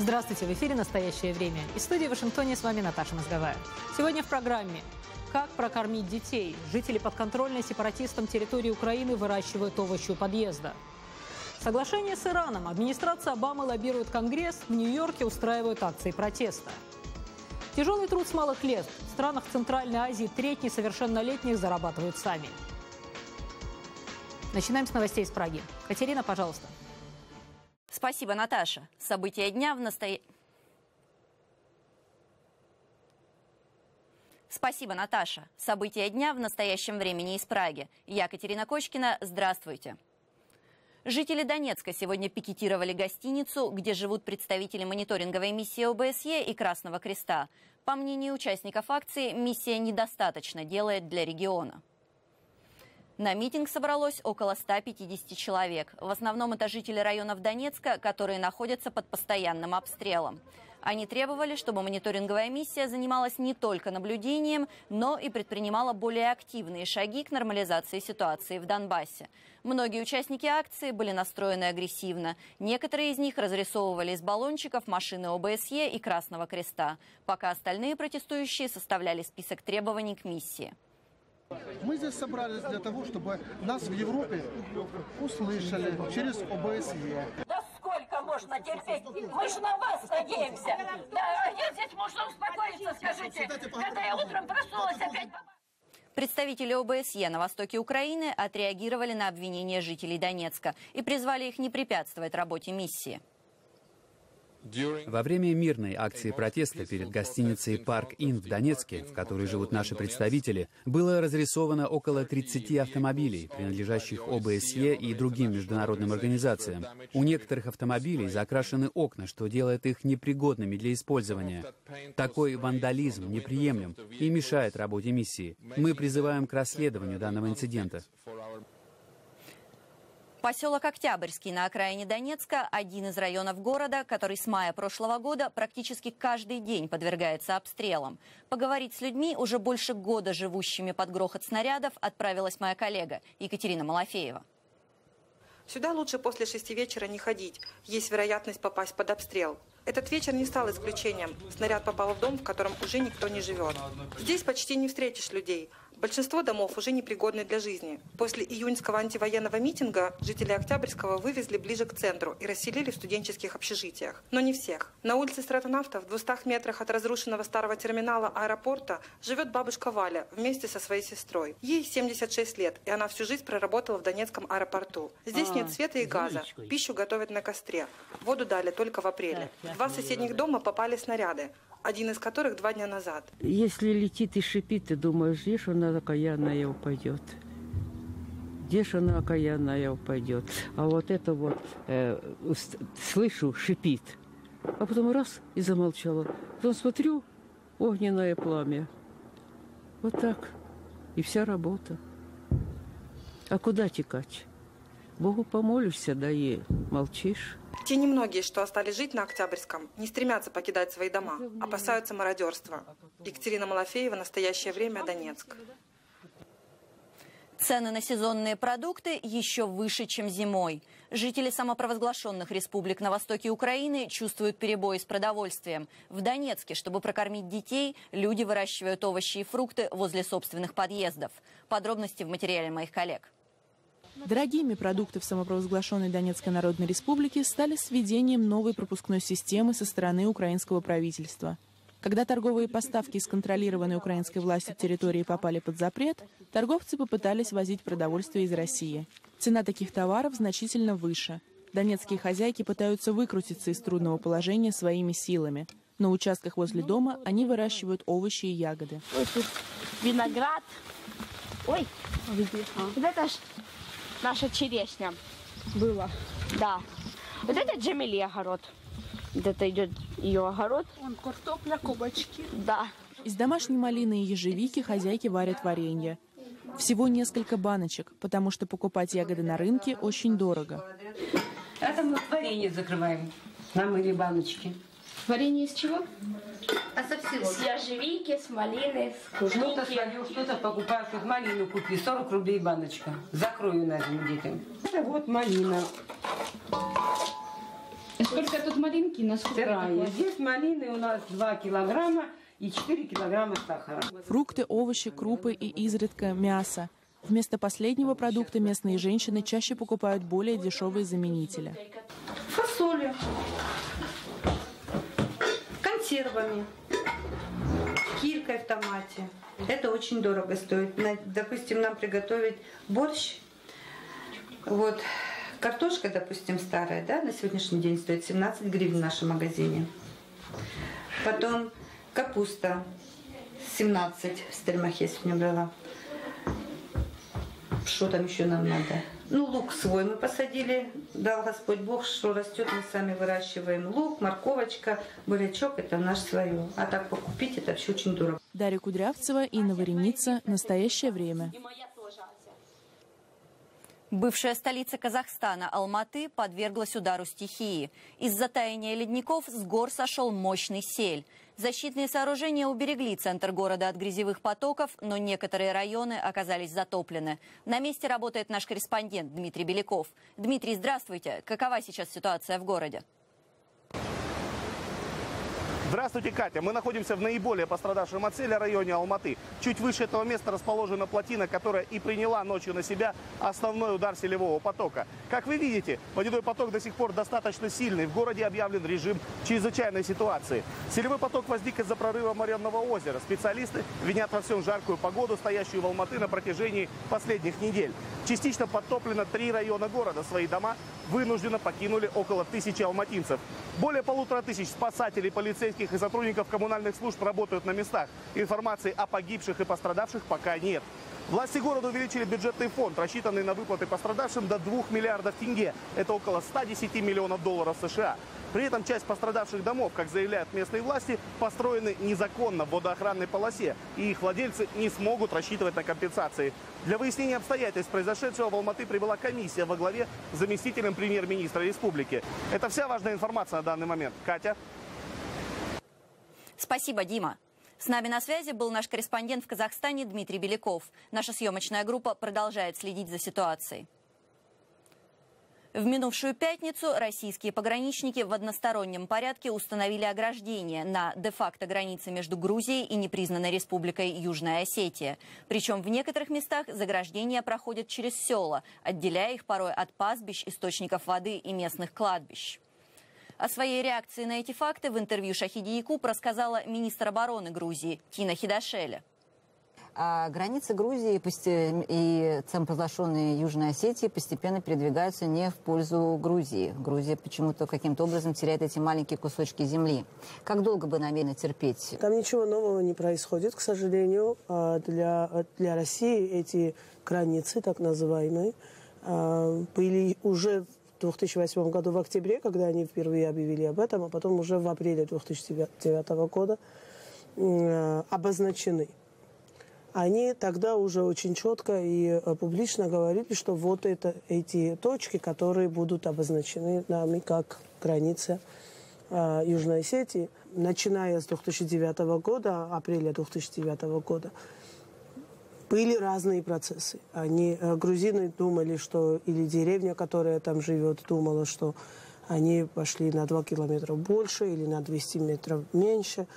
Здравствуйте, в эфире «Настоящее время». Из студии в Вашингтоне с вами Наташа Мозговая. Сегодня в программе «Как прокормить детей?». Жители подконтрольной сепаратистам территории Украины выращивают овощи у подъезда. Соглашение с Ираном. Администрация Обамы лоббирует Конгресс. В Нью-Йорке устраивают акции протеста. Тяжелый труд с малых лет. В странах Центральной Азии треть несовершеннолетних зарабатывают сами. Начинаем с новостей из Праги. Катерина, пожалуйста. Спасибо, Наташа. События дня в настоящем времени из Праги. Я Катерина Кочкина. Здравствуйте. Жители Донецка сегодня пикетировали гостиницу, где живут представители мониторинговой миссии ОБСЕ и Красного Креста. По мнению участников акции, миссия недостаточно делает для региона. На митинг собралось около 150 человек. В основном это жители районов Донецка, которые находятся под постоянным обстрелом. Они требовали, чтобы мониторинговая миссия занималась не только наблюдением, но и предпринимала более активные шаги к нормализации ситуации в Донбассе. Многие участники акции были настроены агрессивно. Некоторые из них разрисовывали из баллончиков машины ОБСЕ и Красного Креста, пока остальные протестующие составляли список требований к миссии. Мы здесь собрались для того, чтобы нас в Европе услышали через ОБСЕ. Да сколько можно терпеть? Мы же на вас надеемся. Да, я здесь можно успокоиться, скажите. Когда я утром проснулась, опять... Представители ОБСЕ на востоке Украины отреагировали на обвинения жителей Донецка и призвали их не препятствовать работе миссии. Во время мирной акции протеста перед гостиницей «Парк-Ин» в Донецке, в которой живут наши представители, было разрисовано около 30 автомобилей, принадлежащих ОБСЕ и другим международным организациям. У некоторых автомобилей закрашены окна, что делает их непригодными для использования. Такой вандализм неприемлем и мешает работе миссии. Мы призываем к расследованию данного инцидента. Поселок Октябрьский на окраине Донецка – один из районов города, который с мая прошлого года практически каждый день подвергается обстрелам. Поговорить с людьми, уже больше года живущими под грохот снарядов, отправилась моя коллега Екатерина Малафеева. Сюда лучше после 6 вечера не ходить, есть вероятность попасть под обстрел. Этот вечер не стал исключением. Снаряд попал в дом, в котором уже никто не живет. Здесь почти не встретишь людей. Большинство домов уже непригодны для жизни. После июньского антивоенного митинга жители Октябрьского вывезли ближе к центру и расселили в студенческих общежитиях. Но не всех. На улице Стратонавтов, в 200 метрах от разрушенного старого терминала аэропорта, живет бабушка Валя вместе со своей сестрой. Ей 76 лет, и она всю жизнь проработала в Донецком аэропорту. Здесь нет света и газа. Пищу готовят на костре. Воду дали только в апреле. В 2 соседних дома попали снаряды, один из которых 2 дня назад. Если летит и шипит, ты думаешь, где ж она окаянная упадет? Где ж она окаянная упадет? А вот это вот, слышу, шипит. А потом раз и замолчала. Потом смотрю, огненное пламя. Вот так. И вся работа. А куда текать? Богу помолишься, да и молчишь. Те немногие, что остались жить на Октябрьском, не стремятся покидать свои дома, опасаются мародерства. Екатерина Малафеева, «Настоящее время», Донецк. Цены на сезонные продукты еще выше, чем зимой. Жители самопровозглашенных республик на востоке Украины чувствуют перебои с продовольствием. В Донецке, чтобы прокормить детей, люди выращивают овощи и фрукты возле собственных подъездов. Подробности в материале моих коллег. Дорогими продукты в самопровозглашенной Донецкой Народной Республике стали с введением новой пропускной системы со стороны украинского правительства. Когда торговые поставки из контролированной украинской властью территории попали под запрет, торговцы попытались возить продовольствие из России. Цена таких товаров значительно выше. Донецкие хозяйки пытаются выкрутиться из трудного положения своими силами. На участках возле дома они выращивают овощи и ягоды. Ой, тут виноград. Ой, вот это ж наша черешня была. Да. Вот это Джамили огород. Вот это идет ее огород. Вон картопля, кабачки. Да. Из домашней малины и ежевики хозяйки варят варенье. Всего несколько баночек, потому что покупать ягоды на рынке очень дорого. Это мы варенье закрываем. Намыли баночки. Варенье из чего? А со всего. С ежевики, с малины, с клубники. Что-то свое, что-то покупаю. Тут малину купи, 40 рублей баночка. Закрою на зиму детям. Это вот малина. Сколько тут малинки? Насколько? Здесь малины у нас 2 килограмма и 4 килограмма сахара. Фрукты, овощи, крупы и изредка мясо. Вместо последнего продукта местные женщины чаще покупают более дешевые заменители. Фасолью, консервами, килькой в томате. Это очень дорого стоит. Допустим, нам приготовить борщ. Вот. Картошка, допустим, старая, да, на сегодняшний день стоит 17 гривен в нашем магазине. Потом капуста 17 в Стельмахе сегодня брала. Что там еще нам надо? Ну, лук свой мы посадили, дал Господь Бог, что растет, мы сами выращиваем. Лук, морковочка, бурячок, это наш свое. А так покупить, это все очень дорого. Дарья Кудрявцева, Инна Вареница. Настоящее время. Бывшая столица Казахстана Алматы подверглась удару стихии. Из-за таяния ледников с гор сошел мощный сель. Защитные сооружения уберегли центр города от грязевых потоков, но некоторые районы оказались затоплены. На месте работает наш корреспондент Дмитрий Беляков. Дмитрий, здравствуйте. Какова сейчас ситуация в городе? Здравствуйте, Катя. Мы находимся в наиболее пострадавшем от селя районе Алматы. Чуть выше этого места расположена плотина, которая и приняла ночью на себя основной удар селевого потока. Как вы видите, водяной поток до сих пор достаточно сильный. В городе объявлен режим чрезвычайной ситуации. Селевой поток возник из-за прорыва Моренного озера. Специалисты винят во всем жаркую погоду, стоящую в Алматы на протяжении последних недель. Частично подтоплено 3 района города. Свои дома вынужденно покинули около 1000 алматинцев. Более 1500 спасателей, полицейских и сотрудников коммунальных служб работают на местах. Информации о погибших и пострадавших пока нет. Власти города увеличили бюджетный фонд, рассчитанный на выплаты пострадавшим, до 2 миллиардов тенге. Это около 110 миллионов долларов США. При этом часть пострадавших домов, как заявляют местные власти, построены незаконно в водоохранной полосе, и их владельцы не смогут рассчитывать на компенсации. Для выяснения обстоятельств произошедшего в Алматы прибыла комиссия во главе с заместителем премьер-министра республики. Это вся важная информация на данный момент. Катя? Спасибо, Дима. С нами на связи был наш корреспондент в Казахстане Дмитрий Беляков. Наша съемочная группа продолжает следить за ситуацией. В минувшую пятницу российские пограничники в одностороннем порядке установили ограждение на де-факто границе между Грузией и непризнанной республикой Южная Осетия. Причем в некоторых местах заграждения проходят через села, отделяя их порой от пастбищ, источников воды и местных кладбищ. О своей реакции на эти факты в интервью Шахиде Якуб рассказала министр обороны Грузии Тина Хидашеля. Границы Грузии и самопровозглашенной Южной Осетии постепенно передвигаются не в пользу Грузии. Грузия почему-то каким-то образом теряет эти маленькие кусочки земли. Как долго бы намерены терпеть? Там ничего нового не происходит, к сожалению. Для России эти границы, так называемые, были уже в 2008 году в октябре, когда они впервые объявили об этом, а потом уже в апреле 2009 года обозначены. Они тогда уже очень четко и публично говорили, что вот эти точки, которые будут обозначены нами как граница Южной Осетии, начиная с 2009 года, апреля 2009 года, были разные процессы. Грузины думали, что, или деревня, которая там живет, думала, что они пошли на 2 километра больше или на 200 метров меньше.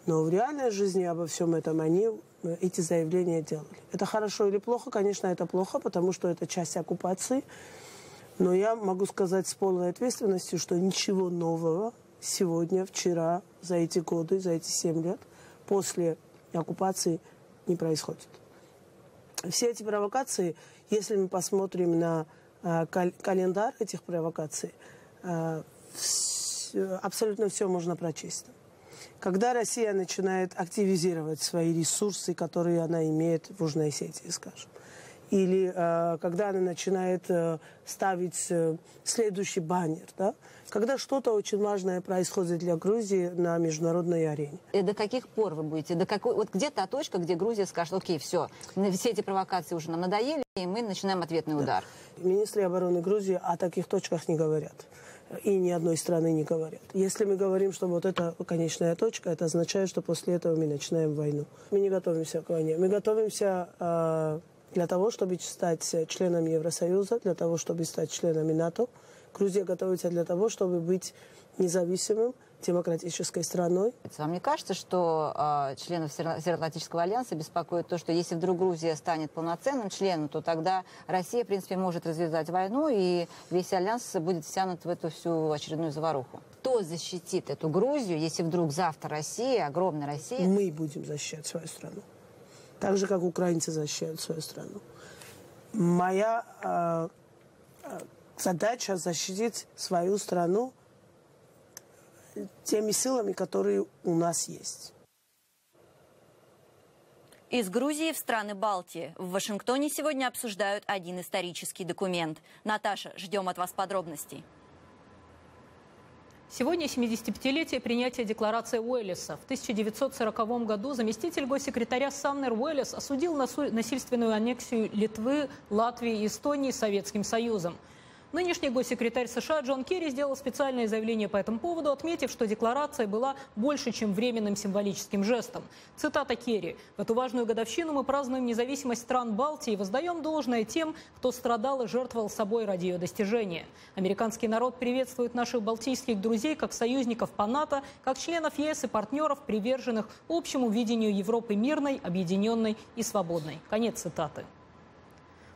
Но в реальной жизни обо всем этом они эти заявления делали. Это хорошо или плохо? Конечно, это плохо, потому что это часть оккупации. Но я могу сказать с полной ответственностью, что ничего нового сегодня, вчера, за эти годы, за эти 7 лет после оккупации не происходит. Все эти провокации, если мы посмотрим на календарь этих провокаций, абсолютно все можно прочесть. Когда Россия начинает активизировать свои ресурсы, которые она имеет в Южной Осетии, скажем, или когда она начинает ставить следующий баннер, да? Когда что-то очень важное происходит для Грузии на международной арене. И до каких пор вы будете? Вот где та точка, где Грузия скажет: окей, все эти провокации уже нам надоели, и мы начинаем ответный удар? Министры обороны Грузии о таких точках не говорят. И ни одной страны не говорят. Если мы говорим, что вот это конечная точка, это означает, что после этого мы начинаем войну. Мы не готовимся к войне. Мы готовимся для того, чтобы стать членом Евросоюза, для того, чтобы стать членами НАТО. К Грузия готовится для того, чтобы быть независимым, демократической страной. Вам не кажется, что членов Североатлантического альянса беспокоит то, что если вдруг Грузия станет полноценным членом, то тогда Россия, в принципе, может развязать войну, и весь альянс будет втянут в эту всю очередную заваруху? Кто защитит эту Грузию, если вдруг завтра Россия, огромная Россия... Мы будем защищать свою страну. Так же, как украинцы защищают свою страну. Моя задача защитить свою страну теми силами, которые у нас есть. Из Грузии в страны Балтии. В Вашингтоне сегодня обсуждают один исторический документ. Наташа, ждем от вас подробностей. Сегодня 75-летие принятия декларации Уэллиса. В 1940 году заместитель госсекретаря Самнер Уэллис осудил насильственную аннексию Литвы, Латвии и Эстонии Советским Союзом. Нынешний госсекретарь США Джон Керри сделал специальное заявление по этому поводу, отметив, что декларация была больше, чем временным символическим жестом. Цитата Керри. «В эту важную годовщину мы празднуем независимость стран Балтии и воздаем должное тем, кто страдал и жертвовал собой ради ее достижения. Американский народ приветствует наших балтийских друзей как союзников по НАТО, как членов ЕС и партнеров, приверженных общему видению Европы мирной, объединенной и свободной». Конец цитаты.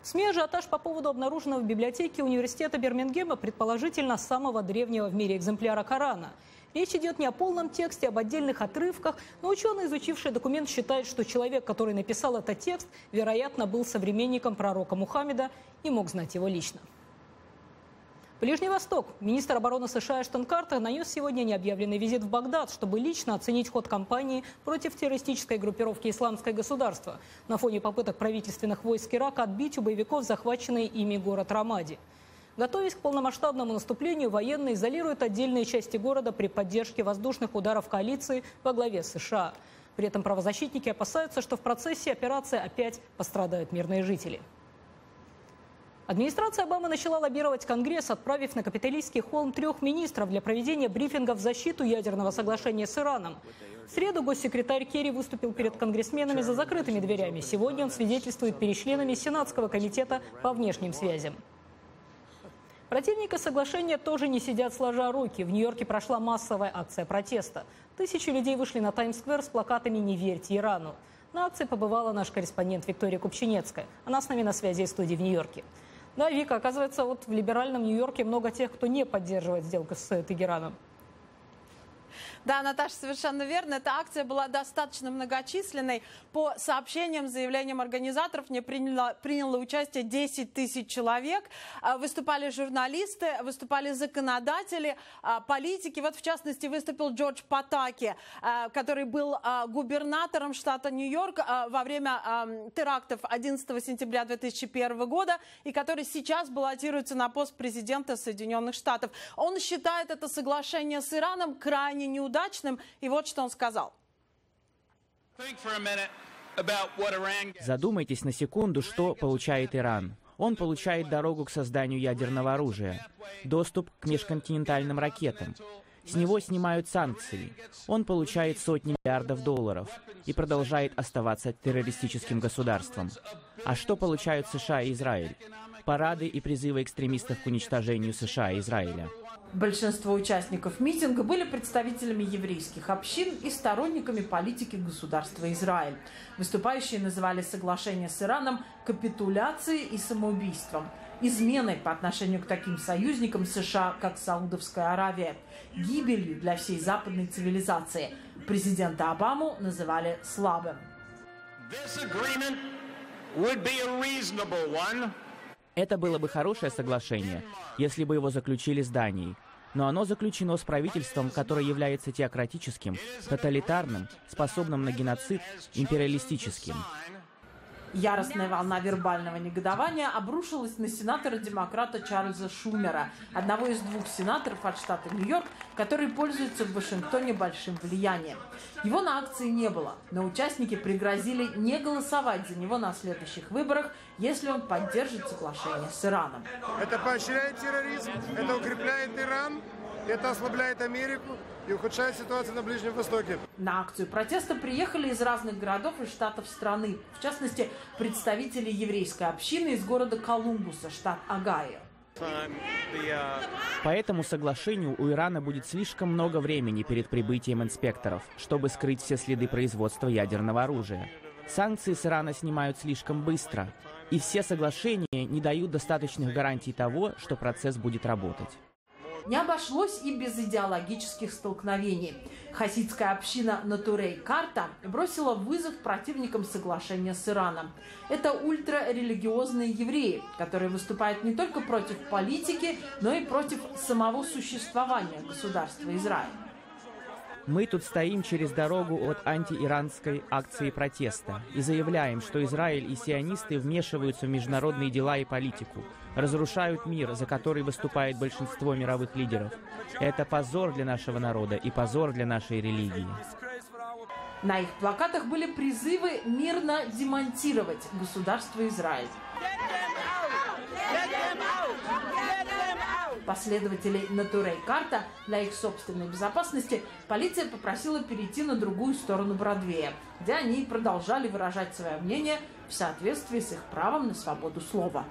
В СМИ ажиотаж по поводу обнаруженного в библиотеке университета Бирмингема предположительно самого древнего в мире экземпляра Корана. Речь идет не о полном тексте, а об отдельных отрывках, но ученые, изучившие документ, считают, что человек, который написал этот текст, вероятно, был современником пророка Мухаммеда и мог знать его лично. Ближний Восток. Министр обороны США Эштон Картер нанес сегодня необъявленный визит в Багдад, чтобы лично оценить ход кампании против террористической группировки «Исламское государство» на фоне попыток правительственных войск Ирака отбить у боевиков захваченный ими город Рамади. Готовясь к полномасштабному наступлению, военные изолируют отдельные части города при поддержке воздушных ударов коалиции во главе с США. При этом правозащитники опасаются, что в процессе операции опять пострадают мирные жители. Администрация Обамы начала лоббировать Конгресс, отправив на Капитолийский холм 3 министров для проведения брифинга в защиту ядерного соглашения с Ираном. В среду госсекретарь Керри выступил перед конгрессменами за закрытыми дверями. Сегодня он свидетельствует перед членами Сенатского комитета по внешним связям. Противники соглашения тоже не сидят сложа руки. В Нью-Йорке прошла массовая акция протеста. Тысячи людей вышли на Таймс-сквер с плакатами «Не верьте Ирану». На акции побывала наш корреспондент Виктория Купчинецкая. Она с нами на связи из студии в Нью-Йорке. Да, Вика, оказывается, вот в либеральном Нью-Йорке много тех, кто не поддерживает сделку с Тегераном. Да, Наташа, совершенно верно. Эта акция была достаточно многочисленной. По сообщениям, заявлениям организаторов, в ней приняло участие 10 тысяч человек. Выступали журналисты, выступали законодатели, политики. Вот, в частности, выступил Джордж Патаки, который был губернатором штата Нью-Йорк во время терактов 11 сентября 2001 года и который сейчас баллотируется на пост президента Соединенных Штатов. Он считает это соглашение с Ираном крайне неудачным. И вот что он сказал. Задумайтесь на секунду, что получает Иран. Он получает дорогу к созданию ядерного оружия, доступ к межконтинентальным ракетам. С него снимают санкции. Он получает сотни миллиардов долларов и продолжает оставаться террористическим государством. А что получают США и Израиль? Парады и призывы экстремистов к уничтожению США и Израиля. Большинство участников митинга были представителями еврейских общин и сторонниками политики государства Израиль. Выступающие называли соглашение с Ираном капитуляцией и самоубийством, изменой по отношению к таким союзникам США, как Саудовская Аравия, гибелью для всей западной цивилизации. Президента Обаму называли слабым. Это было бы хорошее соглашение, если бы его заключили с Данией. Но оно заключено с правительством, которое является теократическим, тоталитарным, способным на геноцид, империалистическим. Яростная волна вербального негодования обрушилась на сенатора-демократа Чарльза Шумера, одного из 2 сенаторов от штата Нью-Йорк, который пользуется в Вашингтоне большим влиянием. Его на акции не было, но участники пригрозили не голосовать за него на следующих выборах, если он поддержит соглашение с Ираном. Это поощряет терроризм, это укрепляет Иран, это ослабляет Америку и ухудшает ситуацию на Ближнем Востоке. На акцию протеста приехали из разных городов и штатов страны. В частности, представители еврейской общины из города Колумбуса, штат Огайо. По этому соглашению у Ирана будет слишком много времени перед прибытием инспекторов, чтобы скрыть все следы производства ядерного оружия. Санкции с Ирана снимают слишком быстро, и все соглашения не дают достаточных гарантий того, что процесс будет работать. Не обошлось и без идеологических столкновений. Хасидская община Натурей Карта бросила вызов противникам соглашения с Ираном. Это ультрарелигиозные евреи, которые выступают не только против политики, но и против самого существования государства Израиль. Мы тут стоим через дорогу от антииранской акции протеста и заявляем, что Израиль и сионисты вмешиваются в международные дела и политику, разрушают мир, за который выступает большинство мировых лидеров. Это позор для нашего народа и позор для нашей религии. На их плакатах были призывы мирно демонтировать государство Израиль. Последователей Натурей Карта для их собственной безопасности полиция попросила перейти на другую сторону Бродвея, где они продолжали выражать свое мнение в соответствии с их правом на свободу слова.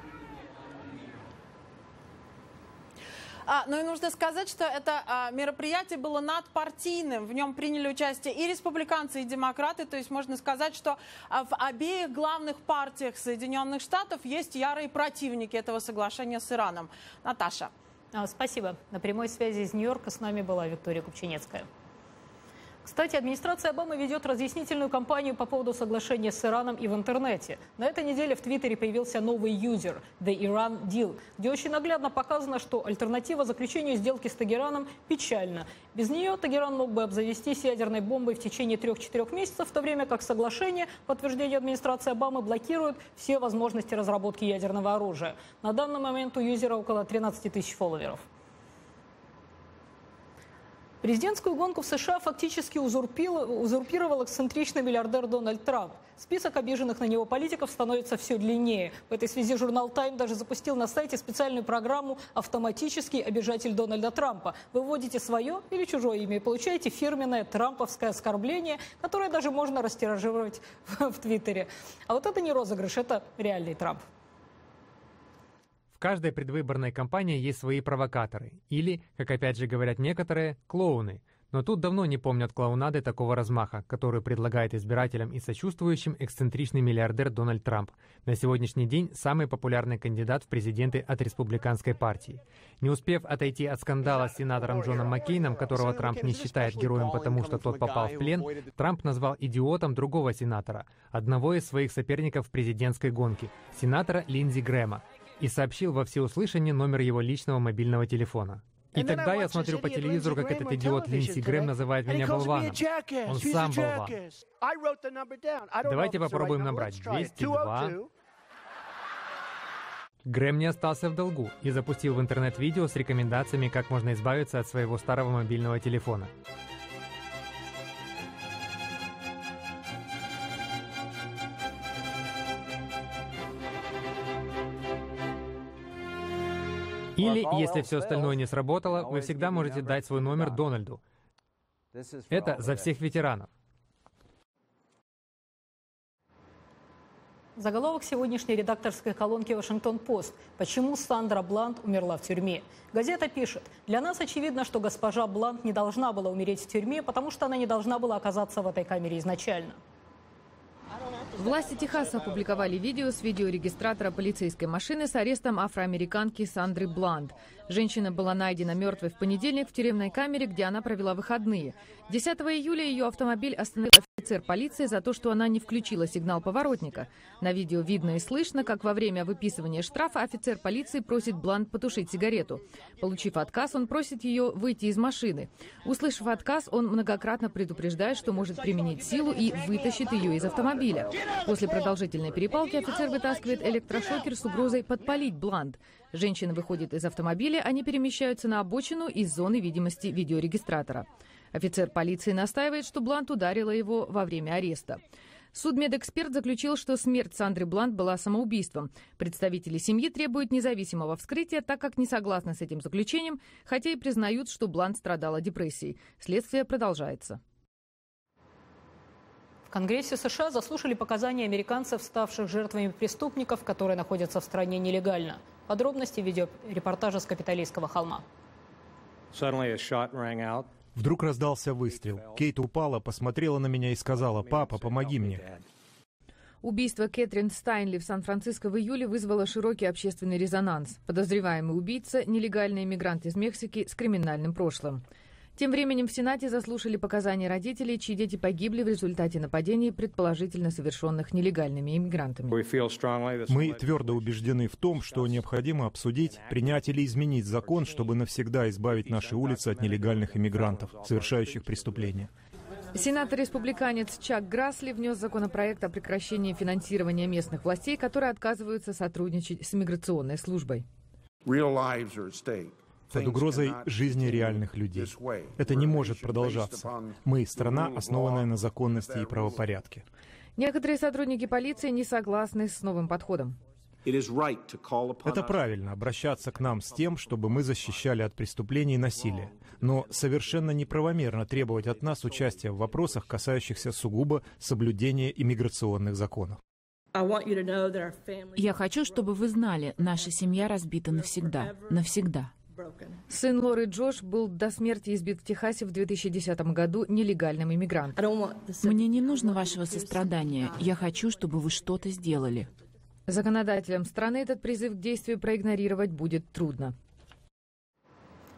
Ну и нужно сказать, что это мероприятие было надпартийным. В нем приняли участие и республиканцы, и демократы. То есть можно сказать, что в обеих главных партиях Соединенных Штатов есть ярые противники этого соглашения с Ираном. Наташа. Спасибо. На прямой связи из Нью-Йорка с нами была Виктория Купчинецкая. Кстати, администрация Обамы ведет разъяснительную кампанию по поводу соглашения с Ираном и в интернете. На этой неделе в Твиттере появился новый юзер «The Iran Deal», где очень наглядно показано, что альтернатива заключению сделки с Тегераном печальна. Без нее Тегеран мог бы обзавестись ядерной бомбой в течение 3-4 месяцев, в то время как соглашение, по утверждению администрации Обамы, блокирует все возможности разработки ядерного оружия. На данный момент у юзера около 13 тысяч фолловеров. Президентскую гонку в США фактически узурпировал эксцентричный миллиардер Дональд Трамп. Список обиженных на него политиков становится все длиннее. В этой связи журнал «Тайм» даже запустил на сайте специальную программу «Автоматический обижатель Дональда Трампа». Вы вводите свое или чужое имя и получаете фирменное трамповское оскорбление, которое даже можно растиражировать в Твиттере. А вот это не розыгрыш, это реальный Трамп. В каждой предвыборной кампании есть свои провокаторы. Или, как опять же говорят некоторые, клоуны. Но тут давно не помнят клоунады такого размаха, который предлагает избирателям и сочувствующим эксцентричный миллиардер Дональд Трамп. На сегодняшний день самый популярный кандидат в президенты от республиканской партии. Не успев отойти от скандала с сенатором Джоном Маккейном, которого Трамп не считает героем, потому что тот попал в плен, Трамп назвал идиотом другого сенатора, одного из своих соперников в президентской гонке, сенатора Линдси Грэма, и сообщил во всеуслышание номер его личного мобильного телефона. И тогда я смотрю по телевизору, как этот идиот Линдси Грэм называет меня болваном. Он сам болван. Давайте попробуем набрать 202. Грэм не остался в долгу и запустил в интернет видео с рекомендациями, как можно избавиться от своего старого мобильного телефона. Или, если все остальное не сработало, вы всегда можете дать свой номер Дональду. Это за всех ветеранов. Заголовок сегодняшней редакторской колонки «Вашингтон-Пост». Почему Сандра Блант умерла в тюрьме? Газета пишет: «Для нас очевидно, что госпожа Блант не должна была умереть в тюрьме, потому что она не должна была оказаться в этой камере изначально». Власти Техаса опубликовали видео с видеорегистратора полицейской машины с арестом афроамериканки Сандры Блант. Женщина была найдена мертвой в понедельник в тюремной камере, где она провела выходные. 10 июля ее автомобиль остановил офицер полиции за то, что она не включила сигнал поворотника. На видео видно и слышно, как во время выписывания штрафа офицер полиции просит Блант потушить сигарету. Получив отказ, он просит ее выйти из машины. Услышав отказ, он многократно предупреждает, что может применить силу и вытащит ее из автомобиля. После продолжительной перепалки офицер вытаскивает электрошокер с угрозой подпалить Блант. Женщина выходит из автомобиля, они перемещаются на обочину из зоны видимости видеорегистратора. Офицер полиции настаивает, что Блант ударила его во время ареста. Судмедэксперт заключил, что смерть Сандры Блант была самоубийством. Представители семьи требуют независимого вскрытия, так как не согласны с этим заключением, хотя и признают, что Блант страдала депрессией. Следствие продолжается. В В Конгрессе США заслушали показания американцев, ставших жертвами преступников, которые находятся в стране нелегально. Подробности в видеорепортаже с Капитолийского холма. Вдруг раздался выстрел. Кейт упала, посмотрела на меня и сказала: «Папа, помоги мне». Убийство Кэтрин Стайнли в Сан-Франциско в июле вызвало широкий общественный резонанс. Подозреваемый убийца – нелегальный иммигрант из Мексики с криминальным прошлым. Тем временем в Сенате заслушали показания родителей, чьи дети погибли в результате нападений, предположительно совершенных нелегальными иммигрантами. Мы твердо убеждены в том, что необходимо обсудить, принять или изменить закон, чтобы навсегда избавить наши улицы от нелегальных иммигрантов, совершающих преступления. Сенатор-республиканец Чак Грассли внес законопроект о прекращении финансирования местных властей, которые отказываются сотрудничать с миграционной службой. Под угрозой жизни реальных людей. Это не может продолжаться. Мы – страна, основанная на законности и правопорядке. Некоторые сотрудники полиции не согласны с новым подходом. Это правильно – обращаться к нам с тем, чтобы мы защищали от преступлений и насилия. Но совершенно неправомерно требовать от нас участия в вопросах, касающихся сугубо соблюдения иммиграционных законов. Я хочу, чтобы вы знали, наша семья разбита навсегда. Навсегда. Сын Лоры Джош был до смерти избит в Техасе в 2010 году нелегальным иммигрантом. Мне не нужно вашего сострадания. Я хочу, чтобы вы что-то сделали. Законодателям страны этот призыв к действию проигнорировать будет трудно.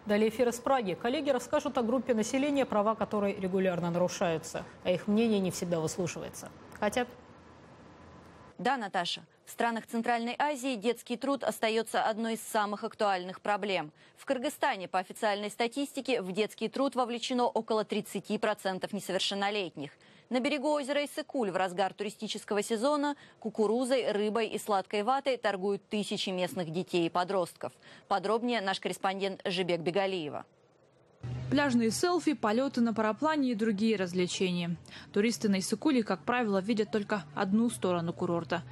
Далее эфир из Праги. Коллеги расскажут о группе населения, права которой регулярно нарушаются, а их мнение не всегда выслушивается. Хотят? Да, Наташа. В странах Центральной Азии детский труд остается одной из самых актуальных проблем. В Кыргызстане, по официальной статистике, в детский труд вовлечено около 30% несовершеннолетних. На берегу озера Иссык-Куль в разгар туристического сезона кукурузой, рыбой и сладкой ватой торгуют тысячи местных детей и подростков. Подробнее наш корреспондент Жибек Бегалиева. Пляжные селфи, полеты на параплане и другие развлечения. Туристы на Иссык-Куле, как правило, видят только одну сторону курорта.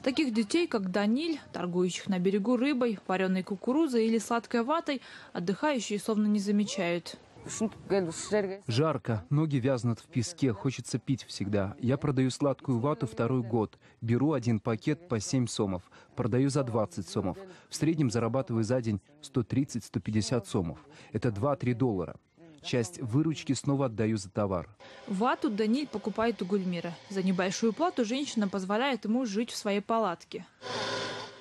Таких детей, как Даниль, торгующих на берегу рыбой, вареной кукурузой или сладкой ватой, отдыхающие словно не замечают. Жарко, ноги вязнут в песке, хочется пить всегда. Я продаю сладкую вату второй год. Беру один пакет по 7 сомов. Продаю за 20 сомов. В среднем зарабатываю за день 130-150 сомов. Это 2-3 доллара. Часть выручки снова отдаю за товар. Вату Даниль покупает у Гульмира. За небольшую плату женщина позволяет ему жить в своей палатке.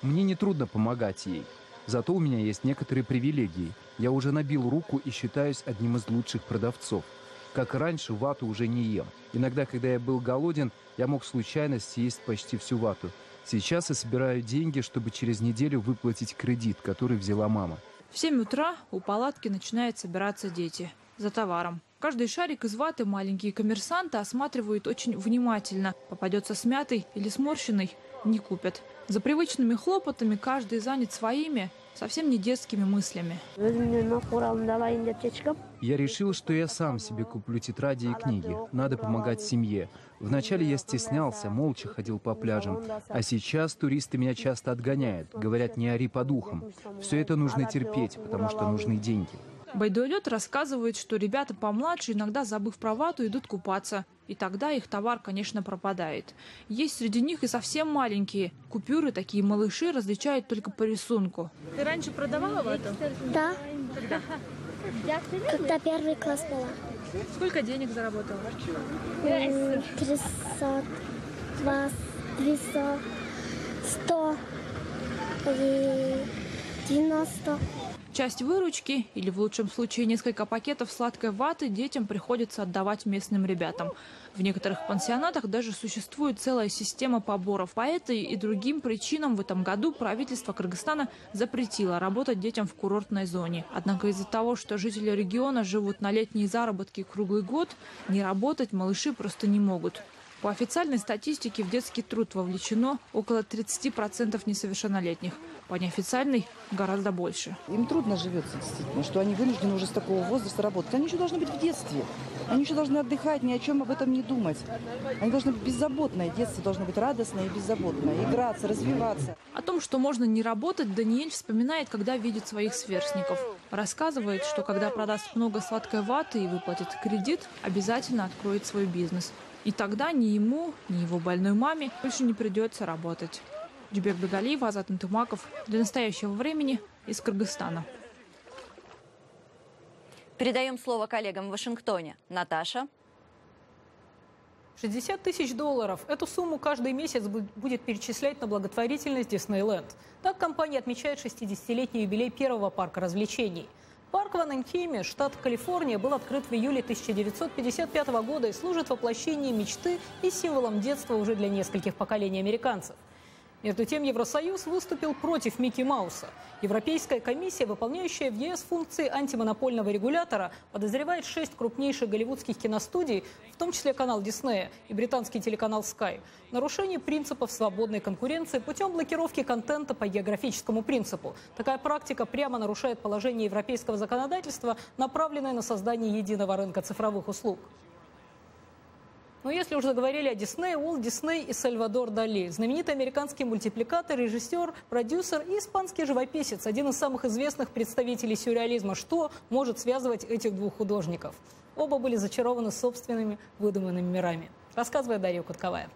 Мне не трудно помогать ей. Зато у меня есть некоторые привилегии. Я уже набил руку и считаюсь одним из лучших продавцов. Как раньше, вату уже не ем. Иногда, когда я был голоден, я мог случайно съесть почти всю вату. Сейчас я собираю деньги, чтобы через неделю выплатить кредит, который взяла мама. В 7 утра у палатки начинают собираться дети за товаром. Каждый шарик из ваты маленькие коммерсанты осматривают очень внимательно. Попадется смятый или сморщенный – не купят. За привычными хлопотами каждый занят своими, совсем не детскими мыслями. Я решил, что я сам себе куплю тетради и книги. Надо помогать семье. Вначале я стеснялся, молча ходил по пляжам. А сейчас туристы меня часто отгоняют. Говорят, не ори по духам. Все это нужно терпеть, потому что нужны деньги. Байдуэлет рассказывает, что ребята помладше, иногда забыв про вату, идут купаться. И тогда их товар, конечно, пропадает. Есть среди них и совсем маленькие. Купюры, такие малыши, различают только по рисунку. Ты раньше продавала вату? Да. Когда? Когда первый класс была. Сколько денег заработала? 300, 200, 100 и 90. Часть выручки, или в лучшем случае несколько пакетов сладкой ваты, детям приходится отдавать местным ребятам. В некоторых пансионатах даже существует целая система поборов. По этой и другим причинам в этом году правительство Кыргызстана запретило работать детям в курортной зоне. Однако из-за того, что жители региона живут на летние заработки круглый год, не работать малыши просто не могут. По официальной статистике в детский труд вовлечено около 30% несовершеннолетних. По неофициальной гораздо больше. Им трудно живется, действительно, что они вынуждены уже с такого возраста работать. Они еще должны быть в детстве. Они еще должны отдыхать, ни о чем об этом не думать. Они должны быть беззаботные. Детство должно быть радостное и беззаботное. Играться, развиваться. О том, что можно не работать, Даниэль вспоминает, когда видит своих сверстников. Рассказывает, что когда продаст много сладкой ваты и выплатит кредит, обязательно откроет свой бизнес. И тогда ни ему, ни его больной маме больше не придется работать. Джубек Бегалиев, Азат Интумаков. Для настоящего времени из Кыргызстана. Передаем слово коллегам в Вашингтоне. Наташа. $60 тысяч. Эту сумму каждый месяц будет перечислять на благотворительность Диснейленд. Так компания отмечает 60-летний юбилей первого парка развлечений. Парк в Анахейме, штат Калифорния, был открыт в июле 1955 года и служит воплощением мечты и символом детства уже для нескольких поколений американцев. Между тем, Евросоюз выступил против Микки Мауса. Европейская комиссия, выполняющая в ЕС функции антимонопольного регулятора, подозревает 6 крупнейших голливудских киностудий, в том числе канал Диснея и британский телеканал Sky, в нарушении принципов свободной конкуренции путем блокировки контента по географическому принципу. Такая практика прямо нарушает положение европейского законодательства, направленное на создание единого рынка цифровых услуг. Но если уже заговорили о Диснее, Уолт Дисней и Сальвадор Дали. Знаменитый американский мультипликатор, режиссер, продюсер и испанский живописец. Один из самых известных представителей сюрреализма. Что может связывать этих двух художников? Оба были зачарованы собственными выдуманными мирами. Рассказывает Дарья Кутковая.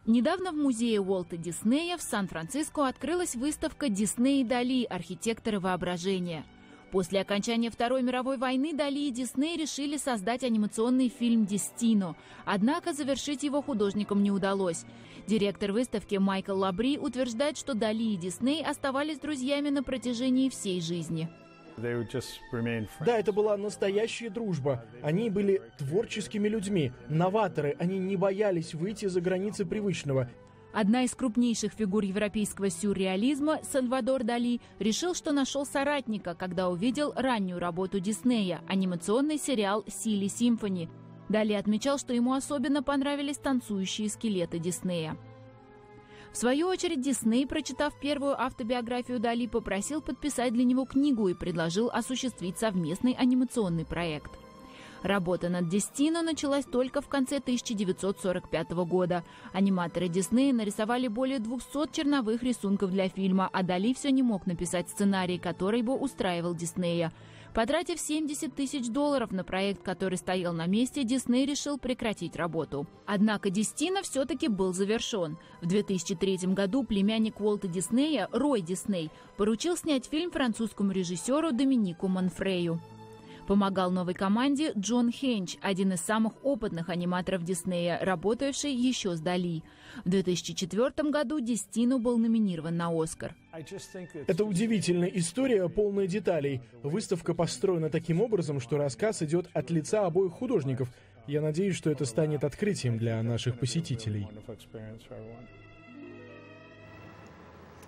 Недавно в музее Уолта Диснея в Сан-Франциско открылась выставка «Дисней и Дали. Архитекторы воображения». После окончания Второй мировой войны Дали и Дисней решили создать анимационный фильм «Дестино». Однако завершить его художникам не удалось. Директор выставки Майкл Лабри утверждает, что Дали и Дисней оставались друзьями на протяжении всей жизни. Да, это была настоящая дружба. Они были творческими людьми, новаторы. Они не боялись выйти за границы привычного. Одна из крупнейших фигур европейского сюрреализма, Сальвадор Дали, решил, что нашел соратника, когда увидел раннюю работу Диснея – анимационный сериал «Силли Симфони». Дали отмечал, что ему особенно понравились танцующие скелеты Диснея. В свою очередь, Дисней, прочитав первую автобиографию Дали, попросил подписать для него книгу и предложил осуществить совместный анимационный проект. Работа над «Дестино» началась только в конце 1945 года. Аниматоры Диснея нарисовали более 200 черновых рисунков для фильма, а Дали все не мог написать сценарий, который бы устраивал Диснея. Потратив $70 тысяч на проект, который стоял на месте, Дисней решил прекратить работу. Однако «Дестино» все-таки был завершен. В 2003 году племянник Уолта Диснея, Рой Дисней, поручил снять фильм французскому режиссеру Доминику Монфрею. Помогал новой команде Джон Хенч, один из самых опытных аниматоров Диснея, работавший еще с Дали. В 2004 году «Дестино» был номинирован на «Оскар». Это удивительная история, полная деталей. Выставка построена таким образом, что рассказ идет от лица обоих художников. Я надеюсь, что это станет открытием для наших посетителей.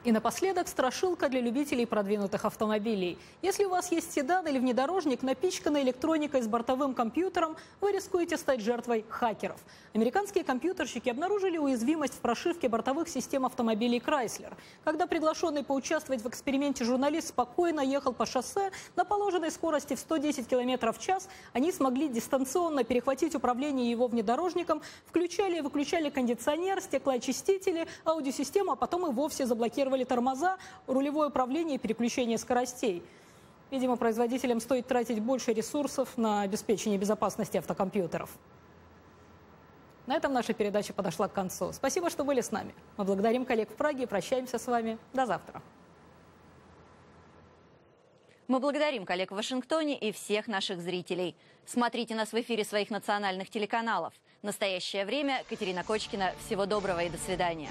И напоследок страшилка для любителей продвинутых автомобилей. Если у вас есть седан или внедорожник, напичканный электроникой с бортовым компьютером, вы рискуете стать жертвой хакеров. Американские компьютерщики обнаружили уязвимость в прошивке бортовых систем автомобилей Chrysler. Когда приглашенный поучаствовать в эксперименте журналист спокойно ехал по шоссе на положенной скорости в 110 км в час, они смогли дистанционно перехватить управление его внедорожником, включали и выключали кондиционер, стеклоочистители, аудиосистему, а потом и вовсе заблокировали тормоза, рулевое управление и переключение скоростей. Видимо, производителям стоит тратить больше ресурсов на обеспечение безопасности автокомпьютеров. На этом наша передача подошла к концу. Спасибо, что были с нами. Мы благодарим коллег в Праге и прощаемся с вами. До завтра. Мы благодарим коллег в Вашингтоне и всех наших зрителей. Смотрите нас в эфире своих национальных телеканалов. «Настоящее время», Катерина Кочкина. Всего доброго и до свидания.